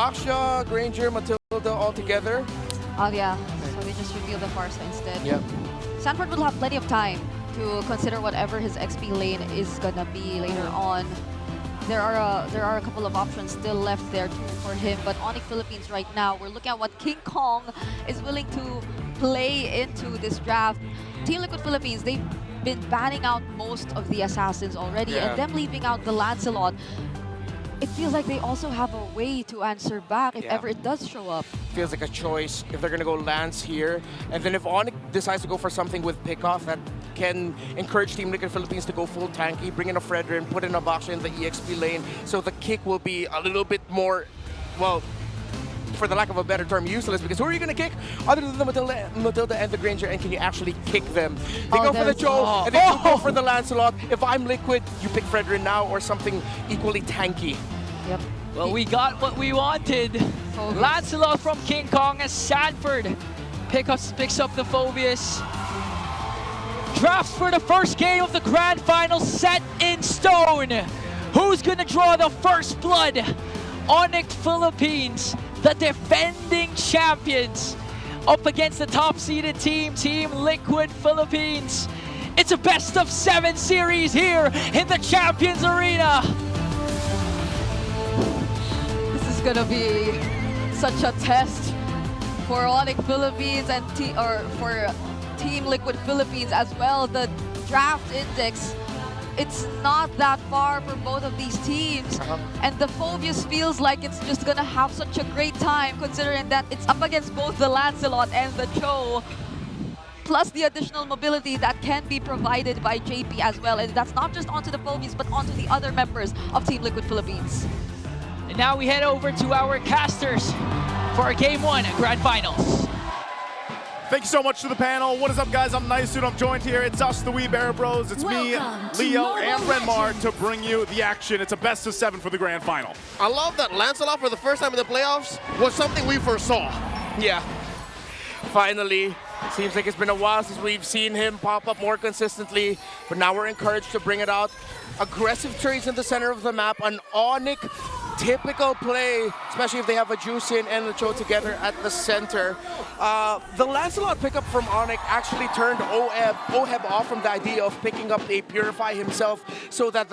Baksha, Granger, Matilda all together. Oh yeah, so they just revealed the Farsa instead. Yep. Sanford will have plenty of time to consider whatever his XP lane is gonna be later on. There are a couple of options still left there too for him, but ONIC Philippines right now, we're looking at what King Kong is willing to play into this draft. Team Liquid Philippines, they've been banning out most of the assassins already, and them leaving out the Lancelot. It feels like they also have a way to answer back if ever it does show up. Feels like a choice if they're going to go Lance here. And then if ONIC decides to go for something with pickoff that can encourage Team Liquid Philippines to go full tanky, bring in a Fredrin, put in a Baksha in the EXP lane, so the kick will be a little bit more, well, for the lack of a better term, useless, because who are you going to kick other than the Matilda and the Granger, and can you actually kick them? They go for the Joe, and then you go for the Lancelot. If I'm Liquid, you pick Fredrin now or something equally tanky. Yep. Well, we got what we wanted. Lancelot from King Kong as Sanford picks up the Phobius. Drafts for the first game of the Grand Final set in stone. Who's gonna draw the first blood? ONIC Philippines, the defending champions, up against the top-seeded team, Team Liquid Philippines. It's a best-of-7 series here in the Champions Arena. This is gonna be such a test for ONIC Philippines and for Team Liquid Philippines as well. The draft index, it's not that far for both of these teams. And the Phobius feels like it's just gonna have such a great time, considering that it's up against both the Lancelot and the Cho, plus the additional mobility that can be provided by JP as well. And that's not just onto the Phobius, but onto the other members of Team Liquid Philippines. And now we head over to our casters for our Game 1 Grand Finals. Thank you so much to the panel. What is up, guys? I'm Nice Dude. I'm joined here. It's us, the Wee Bear Bros. It's me, Leo, and Renmar to bring you the action. It's a best-of-7 for the Grand Final. I love that Lancelot for the first time in the playoffs was something we foresaw. Yeah. Finally. Seems like it's been a while since we've seen him pop up more consistently, but now we're encouraged to bring it out. Aggressive trades in the center of the map, an ONIC typical play, especially if they have a Juicin and the Cho together at the center. The Lancelot pickup from ONIC actually turned Oheb off from the idea of picking up a Purify himself, so that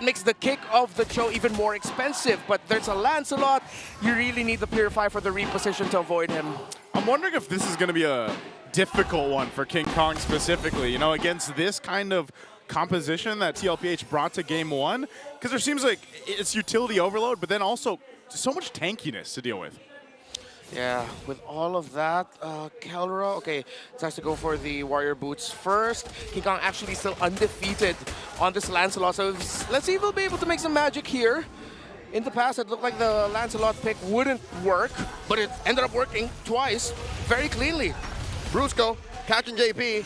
makes the kick of the Cho even more expensive. But there's a Lancelot, you really need the Purify for the reposition to avoid him. I'm wondering if this is going to be a difficult one for King Kong specifically, you know, against this kind of composition that TLPH brought to Game 1, because there seems like it's utility overload, but then also so much tankiness to deal with. Yeah, with all of that, Kelra, okay, decides to go for the Warrior Boots first. King Kong actually still undefeated on this Lancelot, so let's see if we'll be able to make some magic here. In the past, it looked like the Lancelot pick wouldn't work, but it ended up working twice, very cleanly. Brusco catching JP.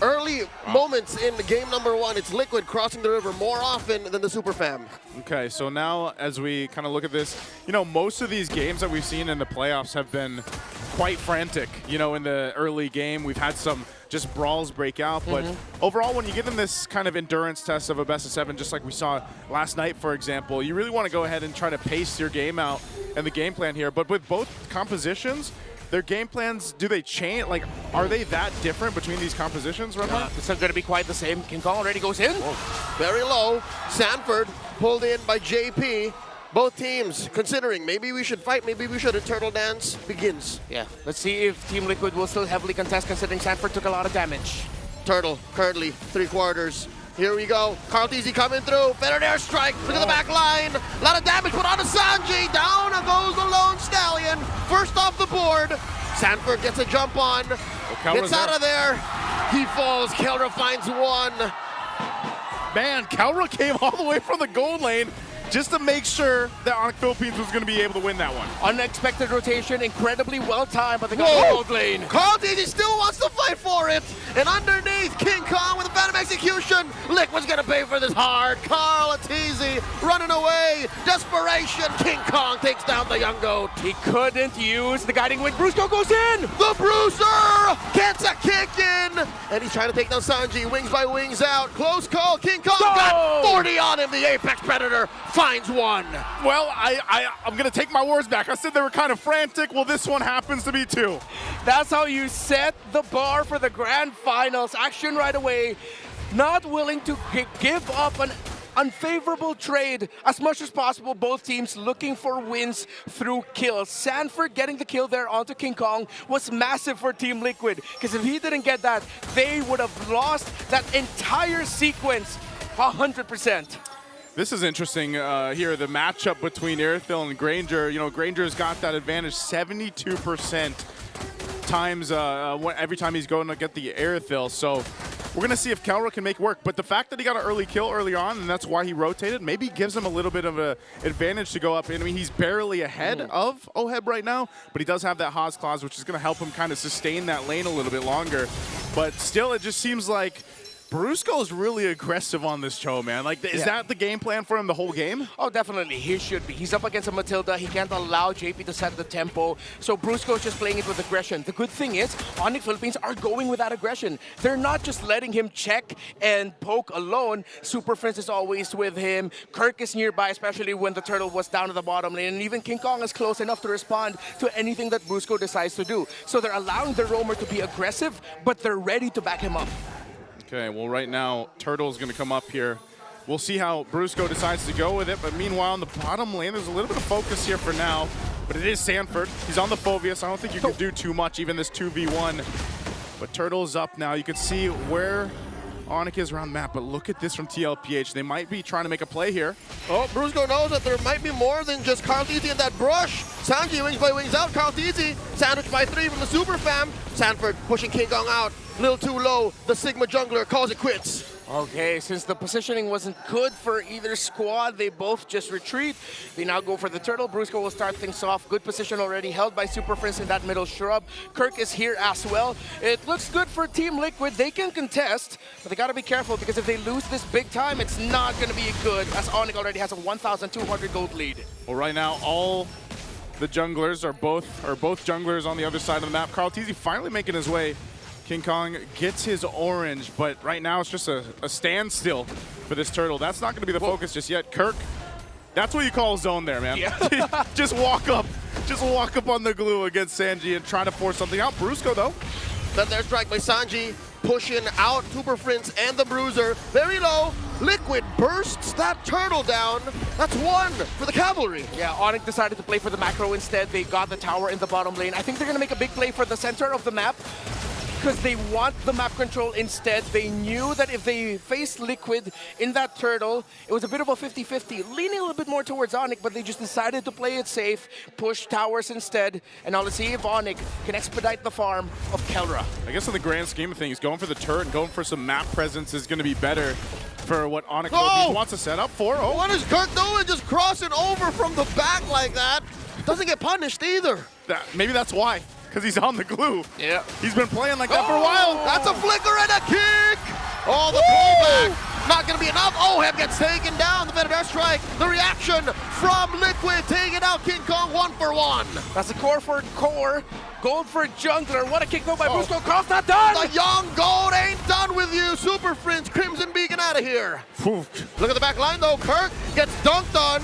Early moments in the game number 1, it's Liquid crossing the river more often than the Super Fam. Okay, so now as we kind of look at this, you know, most of these games that we've seen in the playoffs have been quite frantic. You know, in the early game, we've had some just brawls break out, but overall, when you give them this kind of endurance test of a best-of-7, just like we saw last night, for example, you really want to go ahead and try to pace your game out and the game plan here. But with both compositions, their game plans, do they change? Like, are they that different between these compositions, Renmar? It's not going to be quite the same. King Kong already goes in. Whoa. Very low. Sanford pulled in by JP. Both teams considering maybe we should fight, maybe we should. A turtle dance begins. Yeah, let's see if Team Liquid will still heavily contest, considering Sanford took a lot of damage. Turtle currently 3/4. Here we go. Carl Teasy coming through. Feathered airstrike. Look at the back line. A lot of damage put on to Sanji. Down goes the Lone Stallion. First off the board. Sanford gets a jump on. Gets out of there. He falls. Kelra finds one. Man, Kelra came all the way from the gold lane just to make sure that ONIC Philippines was going to be able to win that one. Unexpected rotation, incredibly well timed, but they got the gold lane. Carl Teasy still wants to fight for it. And underneath, King Kong with a Phantom Execution. Liquid's going to pay for this hard. Carl Teasy running away. Desperation. King Kong takes down the young goat. He couldn't use the guiding wind. Brusco goes in. The Bruiser gets a kick in. And he's trying to take down Sanji. Wings by wings out. Close call. King Kong got 40 on him. The Apex Predator finds one. Well, I'm going to take my words back. I said they were kind of frantic. Well, this one happens to be too. That's how you set the bar for the grand finals. Action right away. Not willing to give up an unfavorable trade as much as possible. Both teams looking for wins through kills. Sanford getting the kill there onto King Kong was massive for Team Liquid, because if he didn't get that, they would have lost that entire sequence 100%. This is interesting here, the matchup between Airthil and Granger. You know, Granger's got that advantage 72% times every time he's going to get the Airthil. So we're going to see if Kelra can make work. But the fact that he got an early kill early on, and that's why he rotated, maybe gives him a little bit of an advantage to go up. I mean, he's barely ahead of Oheb right now, but he does have that Haas clause, which is going to help him kind of sustain that lane a little bit longer. But still, it just seems like Brusco is really aggressive on this Cho, man. Like, is that the game plan for him the whole game? Oh, definitely. He should be. He's up against a Matilda. He can't allow JP to set the tempo. So Brusco is just playing it with aggression. The good thing is, ONIC Philippines are going with that aggression. They're not just letting him check and poke alone. Super Prince is always with him. Kirk is nearby, especially when the turtle was down at the bottom lane. And even King Kong is close enough to respond to anything that Brusco decides to do. So they're allowing the roamer to be aggressive, but they're ready to back him up. Okay, well, right now, Turtle's going to come up here. We'll see how Brusco decides to go with it, but meanwhile, in the bottom lane, there's a little bit of focus here for now, but it is Sanford. He's on the Phoveus. I don't think you can do too much, even this 2v1. But Turtle's up now. You can see where ONIC is around the map, but look at this from TLPH. They might be trying to make a play here. Oh, Brusco knows that there might be more than just Carl Easy in that brush. Sanji wings by wings out. Carl Easy sandwiched by 3 from the Super Fam. Sanford pushing King Kong out. A little too low. The Sigma jungler calls it quits. Okay, since the positioning wasn't good for either squad, they both just retreat. They now go for the turtle. Brusco will start things off. Good position already held by Super Prince in that middle shrub. Kirk is here as well. It looks good for Team Liquid. They can contest, but they got to be careful, because if they lose this big time, it's not going to be good, as ONIC already has a 1,200 gold lead. Well, right now, all the junglers are both junglers on the other side of the map. Carl Teasy finally making his way. King Kong gets his orange, but right now it's just a standstill for this turtle. That's not going to be the focus just yet. Kirk, that's what you call a zone there, man. Yeah. Just walk up on the glue against Sanji and try to force something out. Brusco, though. Then there's strike by Sanji, pushing out Super Prince and the Bruiser. Very low. Liquid bursts that turtle down. That's 1 for the cavalry. Yeah, ONIC decided to play for the macro instead. They got the tower in the bottom lane. I think they're going to make a big play for the center of the map, because they want the map control instead. They knew that if they faced Liquid in that turtle, it was a bit of a 50-50, leaning a little bit more towards ONIC, but they just decided to play it safe, push towers instead, and now let's see if ONIC can expedite the farm of Kelra. I guess in the grand scheme of things, going for the turret and going for some map presence is going to be better for what ONIC wants to set up for. Oh, what is Kirk doing? Just crossing over from the back like that. Doesn't get punished either. Maybe that's why. Because he's on the glue. Yeah. He's been playing like that for a while. That's a flicker and a kick. Oh, the pullback. Not going to be enough. Oheb gets taken down. The Venator strike. The reaction from Liquid taking out King Kong 1 for 1. That's a core for core. Gold for jungler. What a kick though by Brusco. Cross not done. The young gold ain't done with you. Super Prince, Crimson Beacon out of here. Look at the back line though. Kirk gets dunked on.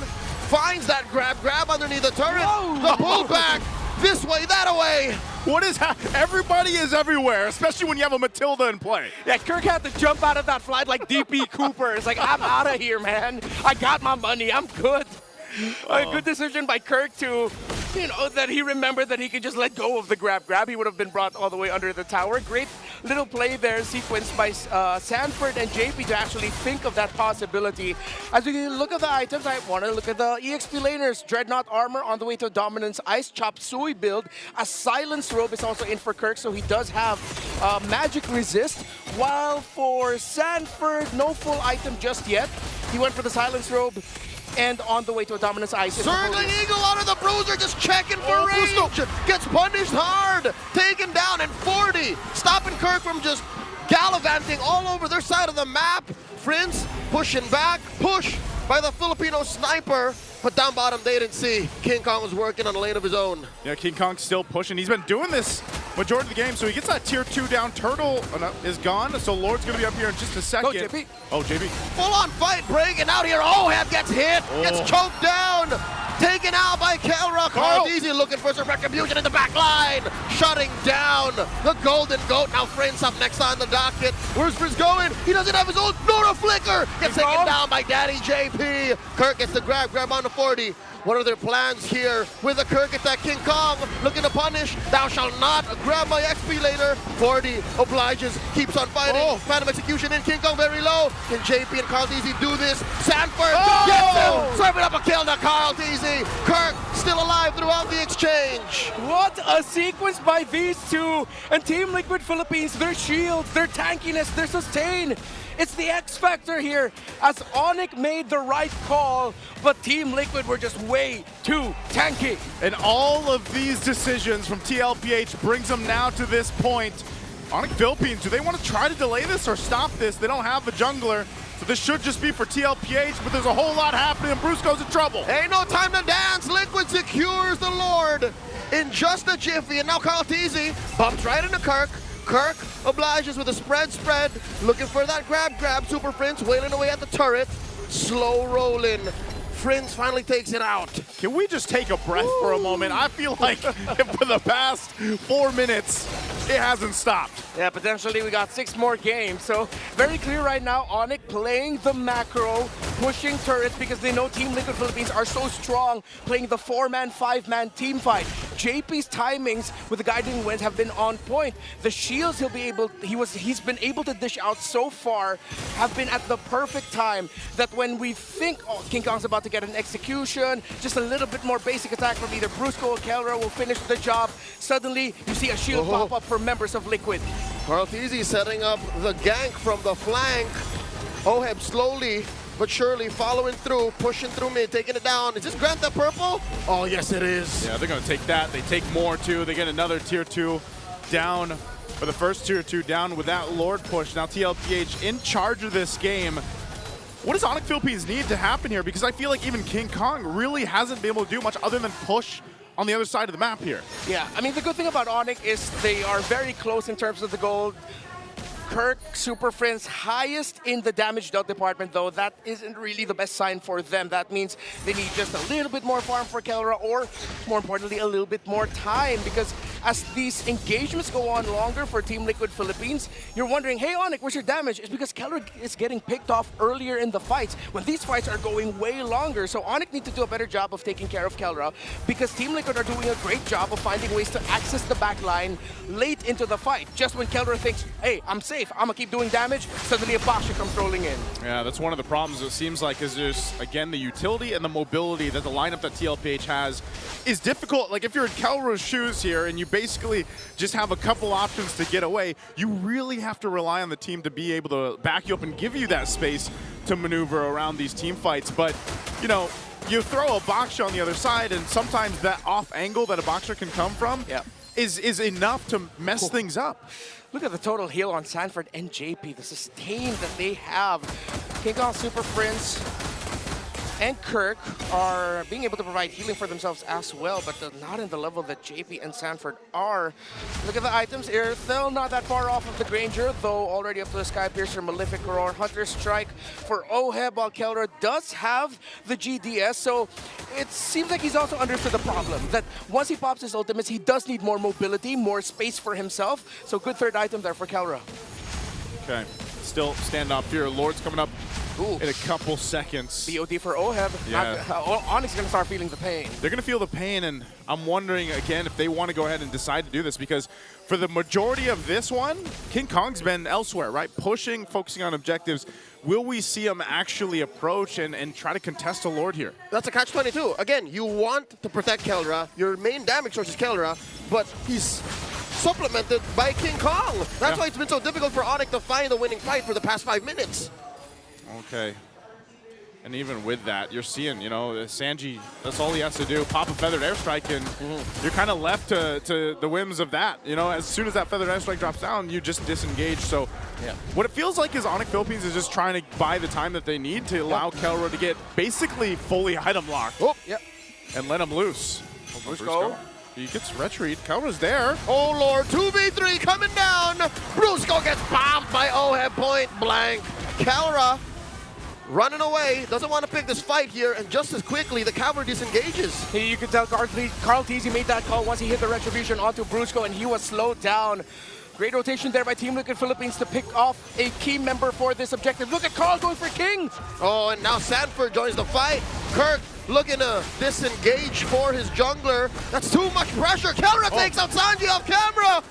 Finds that grab underneath the turret. Whoa. The pullback. This way, that away. What is happening? Everybody is everywhere, especially when you have a Matilda in play. Yeah, Kirk had to jump out of that flight like DP Cooper. It's like, I'm out of here, man. I got my money. I'm good. A good decision by Kirk to, that he remembered that he could just let go of the grab. He would have been brought all the way under the tower. Great little play there, sequenced by Sanford and JP to actually think of that possibility. As we look at the items, I want to look at the EXP laners. Dreadnought armor on the way to Dominance. Ice Chop Sui build. A Silence Robe is also in for Kirk, so he does have magic resist. While for Sanford, no full item just yet. He went for the Silence Robe. And on the way to a Dominance Ice. Circling Eagle out of the Bruiser, just checking for range. Gets punished hard. Taken down in 40. Stopping Kirk from just gallivanting all over their side of the map. Prince pushing back. Push. by the Filipino sniper, but down bottom they didn't see. King Kong was working on a lane of his own. Yeah, King Kong's still pushing. He's been doing this majority of the game, so he gets that tier 2 down. Turtle is gone, so Lord's going to be up here in just a second. Go, JP. Oh, JP. Full-on fight breaking out here. OHEB gets hit, gets choked down, taken out by Kelra. Carl Easy looking for some retribution in the back line, shutting down the Golden Goat. Now Friends up next on the docket. Where's Friends going? He doesn't have his ult. Nora Flicker gets taken down by Daddy JP. Kirk gets the grab on the 40. What are their plans here with the Kirk attack? King Kong looking to punish. Thou shalt not grab my XP later. 40 obliges, keeps on fighting. Phantom execution in. King Kong very low. Can JP and Carl Easy do this? Sanford gets him. Serving up a kill to Carl Easy. Kirk still alive throughout the exchange. What a sequence by these two. And Team Liquid Philippines, their shields, their tankiness, their sustain. It's the X factor here, as ONIC made the right call, but Team Liquid were just way too tanky. And all of these decisions from TLPH brings them now to this point. ONIC Philippines, do they want to try to delay this or stop this? They don't have a jungler, so this should just be for TLPH, but there's a whole lot happening and Bruce goes in trouble. Ain't no time to dance. Liquid secures the Lord in just a jiffy, and now Carl Easy bumps right into Kirk. Kirk obliges with a spread, looking for that grab. Super Prince wailing away at the turret, slow rolling. Prince finally takes it out. Can we just take a breath for a moment? I feel like for the past 4 minutes, it hasn't stopped. Yeah, potentially we got 6 more games. So very clear right now, ONIC playing the macro, pushing turrets because they know Team Liquid Philippines are so strong, playing the 4-man, 5-man team fight. JP's timings with the guiding winds have been on point. The shields he's been able to dish out so far have been at the perfect time, that when we think King Kong's about to get an execution, just a little bit more basic attack from either Brusco or Kelra will finish the job. Suddenly, you see a shield pop up for members of Liquid. Carl Easy setting up the gank from the flank. OHEB slowly but surely following through, pushing through mid, taking it down. Is this Grant the purple? Oh, yes, it is. Yeah, they're going to take that. They take more, too. They get another tier 2 down, for the first tier 2 down with that Lord push. Now TLPH in charge of this game. What does ONIC Philippines need to happen here? Because I feel like even King Kong really hasn't been able to do much other than push on the other side of the map here. Yeah, I mean, the good thing about ONIC is they are very close in terms of the gold. Kirk, Super Friends, highest in the damage dealt department, though that isn't really the best sign for them. That means they need just a little bit more farm for Kelra, or more importantly, a little bit more time, because as these engagements go on longer for Team Liquid Philippines, you're wondering, hey ONIC, where's your damage? It's because Kelra is getting picked off earlier in the fights, when these fights are going way longer. So ONIC need to do a better job of taking care of Kelra, because Team Liquid are doing a great job of finding ways to access the back line late into the fight. Just when Kelra thinks, hey, I'm safe, I'm gonna keep doing damage, suddenly a Basha comes rolling in. Yeah, that's one of the problems, it seems like, is just, again, the utility and the mobility that the lineup that TLPH has is difficult. Like, if you're in Kelra's shoes here and you basically just have a couple options to get away, you really have to rely on the team to be able to back you up and give you that space to maneuver around these team fights. But, you know, you throw a Baksha on the other side, and sometimes that off angle that a Baksha can come from is enough to mess things up. Look at the total heal on Sanford and JP, the sustain that they have. King Kong, Super Prince, and Kirk are being able to provide healing for themselves as well, but not in the level that JP and Sanford are. Look at the items here. Still not that far off of the Granger, though already up to the Sky Piercer, Malefic Roar, Hunter Strike for OHEB, while Kelra does have the GDS, so it seems like he's also understood the problem, that once he pops his ultimates, he does need more mobility, more space for himself, so good third item there for Kelra. Okay, still standoff here. Lord's coming up in a couple seconds. BOD for OHEB. Yeah. ONIC's going to start feeling the pain. They're going to feel the pain, and I'm wondering, again, if they want to go ahead and decide to do this, because for the majority of this one, King Kong's been elsewhere, right? Pushing, focusing on objectives. Will we see him actually approach and try to contest a Lord here? That's a catch-22. Again, you want to protect Kelra. Your main damage source is Kelra, but he's supplemented by King Kong. That's why it's been so difficult for ONIC to find the winning fight for the past 5 minutes. Okay. And even with that, you're seeing, you know, Sanji, that's all he has to do. Pop a feathered airstrike, and you're kind of left to the whims of that. You know, as soon as that feathered airstrike drops down, you just disengage. So what it feels like is ONIC Philippines is just trying to buy the time that they need to allow Kelra to get basically fully item locked. And let him loose. Brusco. He gets retreat. Kelra's there. Oh, Lord. 2v3 coming down. Brusco gets bombed by OHEB point blank. Kelra running away, doesn't want to pick this fight here, and just as quickly, the cavalry disengages. You can tell Carl Teasy made that call once he hit the retribution onto Brusco, and he was slowed down. Great rotation there by Team Liquid Philippines to pick off a key member for this objective. Look at Carl going for King! Oh, and now Sanford joins the fight. Kirk looking to disengage for his jungler. That's too much pressure. Kelra takes out Sanji off camera!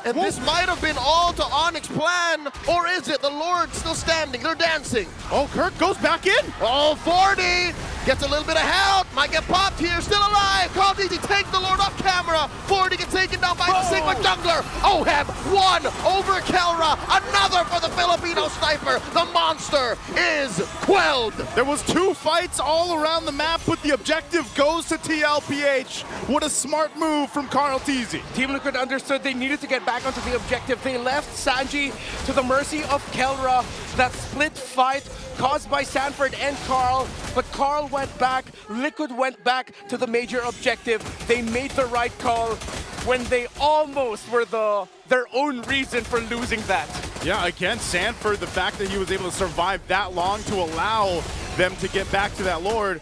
And this might have been all to ONIC's plan, or is it? The Lord still standing, they're dancing. Oh, Kirk goes back in. Oh, 40 gets a little bit of help, might get popped here, still alive. Carl Teasy takes the Lord off camera. 40 gets taken down by the Sigma jungler. OHEB, one over Kelra, another for the Filipino sniper. The monster is quelled. There was 2 fights all around the map, but the objective goes to TLPH. What a smart move from Carl Teasy. Team Liquid understood they needed to get back onto the objective. They left Sanji to the mercy of Kelra. That split fight caused by Sanford and Carl, but Carl went back, Liquid went back to the major objective. They made the right call when they almost were their own reason for losing that. Yeah, again, Sanford, the fact that he was able to survive that long to allow them to get back to that Lord,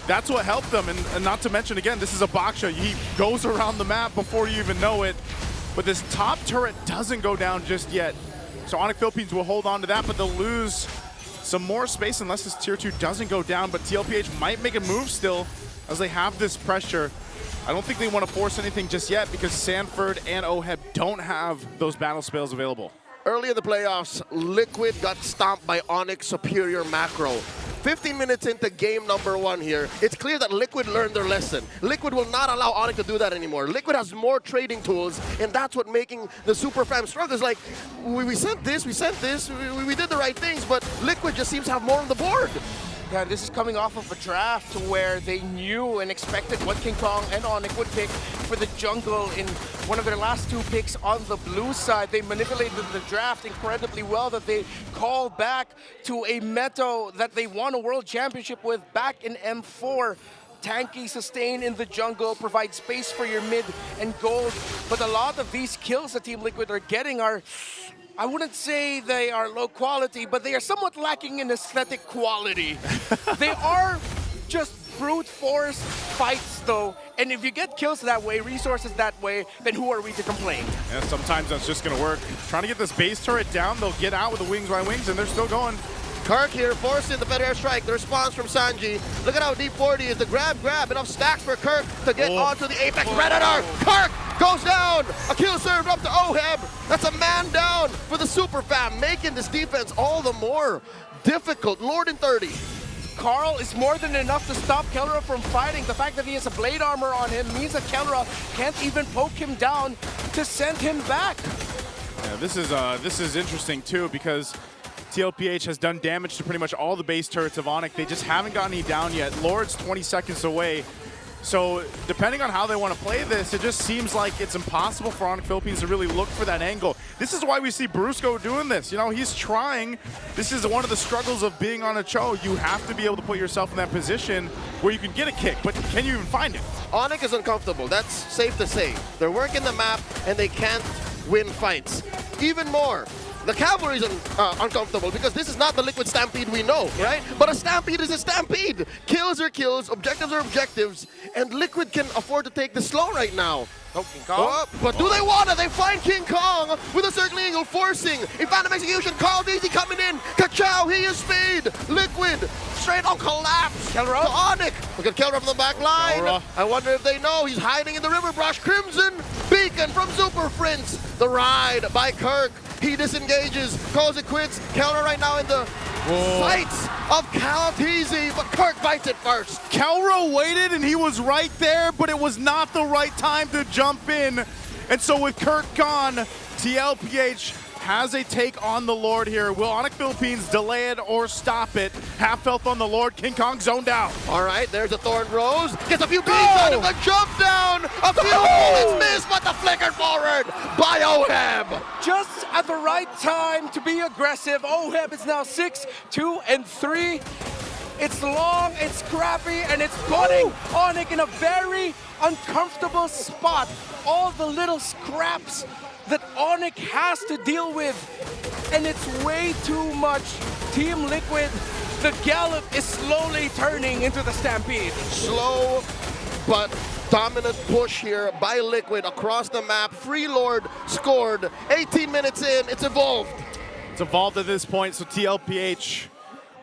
that's what helped them. And not to mention, again, this is a Baksha. He goes around the map before you even know it. But this top turret doesn't go down just yet. So ONIC Philippines will hold on to that, but they'll lose some more space unless this tier 2 doesn't go down. But TLPH might make a move still as they have this pressure. I don't think they want to force anything just yet because Sanford and OHEB don't have those battle spells available. Early in the playoffs, Liquid got stomped by ONIC's superior macro. 15 minutes into game number 1 here, it's clear that Liquid learned their lesson. Liquid will not allow ONIC to do that anymore. Liquid has more trading tools, and that's what making the Super Fam struggle. It's like, we sent this, we did the right things, but Liquid just seems to have more on the board. Yeah, this is coming off of a draft where they knew and expected what King Kong and ONIC would pick for the jungle in one of their last 2 picks on the blue side. They manipulated the draft incredibly well that they called back to a meta that they won a world championship with back in M4. Tanky, sustain in the jungle, provide space for your mid and gold. But a lot of these kills that Team Liquid are getting are, I wouldn't say they are low quality, but they are somewhat lacking in aesthetic quality. They are just brute force fights though, and if you get kills that way, resources that way, then who are we to complain? Yeah, sometimes that's just gonna work. Trying to get this base turret down, they'll get out with the wings by wings, and they're still going. Kirk here forcing the better airstrike. The response from Sanji. Look at how deep 40 is. The grab. Enough stacks for Kirk to get onto the Apex Predator. Kirk goes down. A kill served up to OHEB. That's a man down for the Super Fam, making this defense all the more difficult. Lord in 30. Carl is more than enough to stop Kelra from fighting. The fact that he has a blade armor on him means that Kelra can't even poke him down to send him back. Yeah, this is interesting too because TLPH has done damage to pretty much all the base turrets of ONIC. They just haven't gotten any down yet. Lord's 20 seconds away. So depending on how they want to play this, it just seems like it's impossible for ONIC Philippines to really look for that angle. This is why we see Brusco doing this. You know, he's trying. This is one of the struggles of being on a Cho. You have to be able to put yourself in that position where you can get a kick, but can you even find it? ONIC is uncomfortable. That's safe to say. They're working the map and they can't win fights. Even more, the cavalry is uncomfortable because this is not the Liquid Stampede we know, right? But a Stampede is a Stampede. Kills are kills, objectives are objectives, and Liquid can afford to take this slow right now. Oh, King Kong. But do they want it? They find King Kong with a circling eagle, forcing a phantom execution. Carl Teasy coming in. Kachow, he is speed. Liquid, straight on collapse. Kelra. To ONIC. Look at Kelra from the back line. Kelra. I wonder if they know he's hiding in the river brush. Crimson Beacon from Super Prince. The ride by Kirk. He disengages, calls it quits. Kelra right now in the sights of Carl Teasy, but Kirk bites it first. Kelra waited and he was right there, but it was not the right time to jump in. And so with Kirk gone, TLPH has a take on the Lord here. Will ONIC Philippines delay it or stop it? Half health on the Lord. King Kong zoned out. All right, there's a Thorn Rose. Gets a few beats out of the jump down. A few bullets missed, but the flickered forward by OHEB. Just at the right time to be aggressive. OHEB is now 6, 2, and 3. It's long, it's scrappy, and it's putting ONIC in a very uncomfortable spot. All the little scraps that ONIC has to deal with, and it's way too much. Team Liquid, the gallop is slowly turning into the Stampede. Slow but dominant push here by Liquid across the map. Freelord scored. 18 minutes in, it's evolved. It's evolved at this point, so TLPH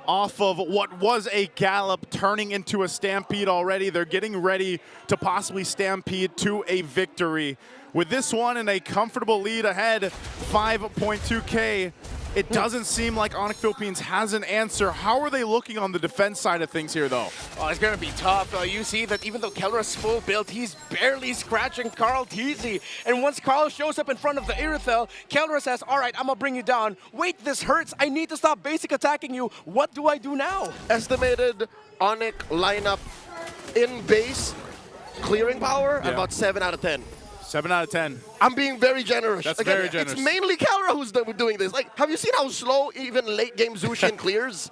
off of what was a gallop turning into a stampede already. They're getting ready to possibly stampede to a victory. With this one in a comfortable lead ahead, 5.2K, it doesn't seem like ONIC Philippines has an answer. How are they looking on the defense side of things here, though? Oh, it's going to be tough. You see that even though Kelra's full build, he's barely scratching Carl Teasy. And once Carl shows up in front of the Irithel, Kelra says, all right, I'm going to bring you down. Wait, this hurts. I need to stop basic attacking you. What do I do now? Estimated ONIC lineup in base clearing power, about 7 out of 10. 7 out of 10. I'm being very generous. That's Again, very generous. It's mainly Kelra who's doing this. Like, have you seen how slow even late game Zushin clears?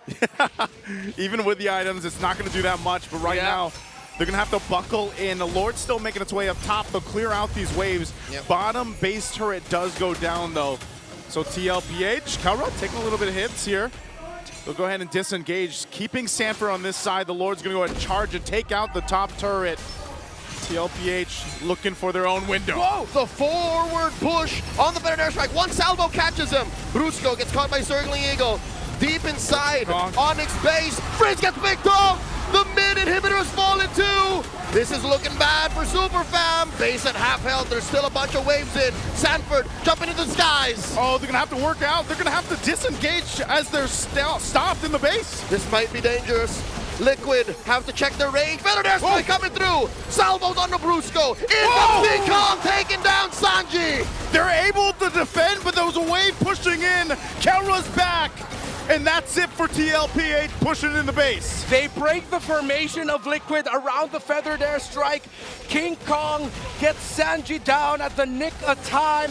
Even with the items, it's not going to do that much. But right now, they're going to have to buckle in. The Lord's still making its way up top. They'll clear out these waves. Bottom base turret does go down, though. So TLPH, Kelra taking a little bit of hits here. They'll go ahead and disengage. Keeping Sanford on this side, the Lord's going to go ahead and charge and take out the top turret. TLPH looking for their own window. Whoa! The forward push on the better air strike. One salvo catches him. Brusco gets caught by Circling Eagle. Deep inside ONIC's base. Frizz gets picked off. The mid inhibitor has fallen too. This is looking bad for Super Fam. Base at half health. There's still a bunch of waves in. Sanford jumping into the skies. Oh, they're going to have to work out. They're going to have to disengage as they're stopped in the base. This might be dangerous. Liquid have to check their range. Better air strike coming through. Salvos on the Brusco. In comes King Kong taking down Sanji. They're able to defend, but there was a wave pushing in. Kelra's back. And that's it for TLPH pushing in the base. They break the formation of Liquid around the feathered airstrike. King Kong gets Sanji down at the nick of time.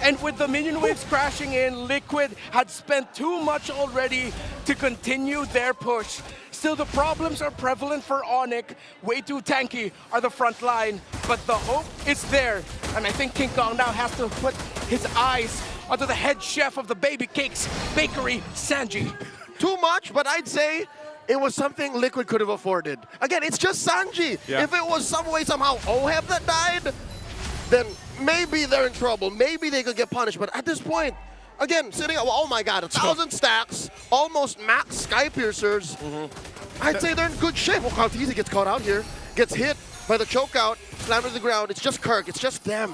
And with the minion waves crashing in, Liquid had spent too much already to continue their push. Still, the problems are prevalent for ONIC. Way too tanky are the front line, but the hope is there. And I think King Kong now has to put his eyes onto the head chef of the Baby Cakes Bakery, Sanji. Too much, but I'd say it was something Liquid could have afforded. Again, it's just Sanji. If it was some way, somehow, OHEB that died, then maybe they're in trouble. Maybe they could get punished. But at this point, again, sitting at, oh my God, 1,000 stacks, almost max Sky Piercers. I'd say they're in good shape. Well, Carl Teasy gets caught out here, gets hit by the chokeout, slammed to the ground. It's just Kirk. It's just them.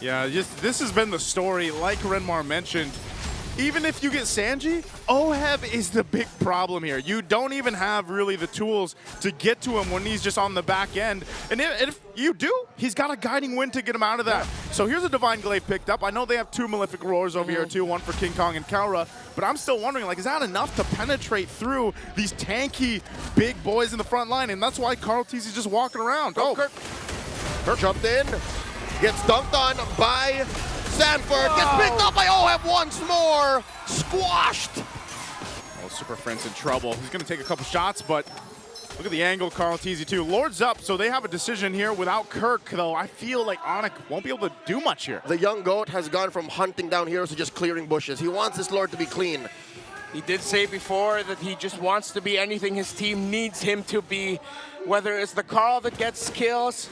Yeah, this has been the story. Like Renmar mentioned, even if you get Sanji, OHEB is the big problem here. You don't even have really the tools to get to him when he's just on the back end. And if you do, he's got a guiding wind to get him out of that. So here's a Divine Glaive picked up. I know they have 2 Malefic Roars over here too, one for King Kong and Kelra, but I'm still wondering, like, is that enough to penetrate through these tanky big boys in the front line? And that's why Carl Teasy's just walking around. Kirk jumped in, gets dunked on by Sanford, gets picked up by OHEB once more, squashed. Oh, Super Friend's in trouble. He's going to take a couple shots, but look at the angle, Carl Teasy too. Lord's up, so they have a decision here. Without Kirk, though, I feel like ONIC won't be able to do much here. The young goat has gone from hunting down heroes to just clearing bushes. He wants this Lord to be clean. He did say before that he just wants to be anything his team needs him to be, whether it's the Carl that gets kills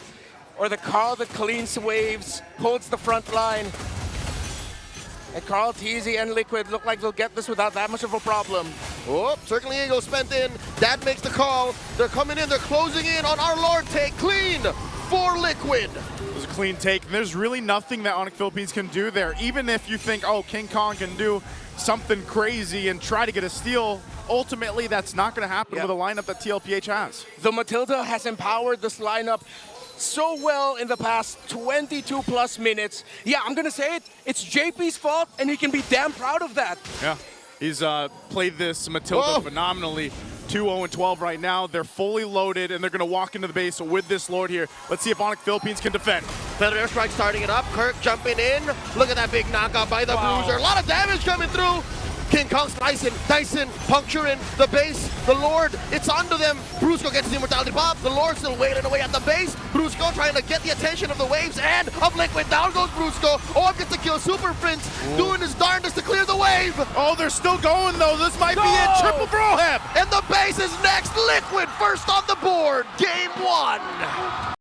or the Carl that cleans waves, holds the front line. And Carl Teasy and Liquid look like they'll get this without that much of a problem. Oh, Circling Eagle spent in. Dad makes the call. They're coming in. They're closing in on our Lord take. Clean for Liquid. It was a clean take. There's really nothing that ONIC Philippines can do there. Even if you think, oh, King Kong can do something crazy and try to get a steal, ultimately that's not going to happen with a lineup that TLPH has. The Matilda has empowered this lineup so well in the past 22 plus minutes. Yeah, I'm gonna say it. It's JP's fault, and he can be damn proud of that. Yeah, he's played this Matilda phenomenally. 2-0-12 right now. They're fully loaded, and they're going to walk into the base with this Lord here. Let's see if ONIC Philippines can defend. Feather Airstrike starting it up. Kirk jumping in. Look at that big knockout by the Bruiser. A lot of damage coming through. King Kong's Dyson puncturing the base. The Lord, it's onto them. Brusco gets the immortality pop. The Lord still wailing away at the base. Brusco trying to get the attention of the waves and of Liquid. Down goes Brusco. OM gets to kill Super Prince, doing his darndest to clear the wave. Oh, they're still going though. This might be it. Triple Broheb. And the base is next. Liquid first on the board. Game 1.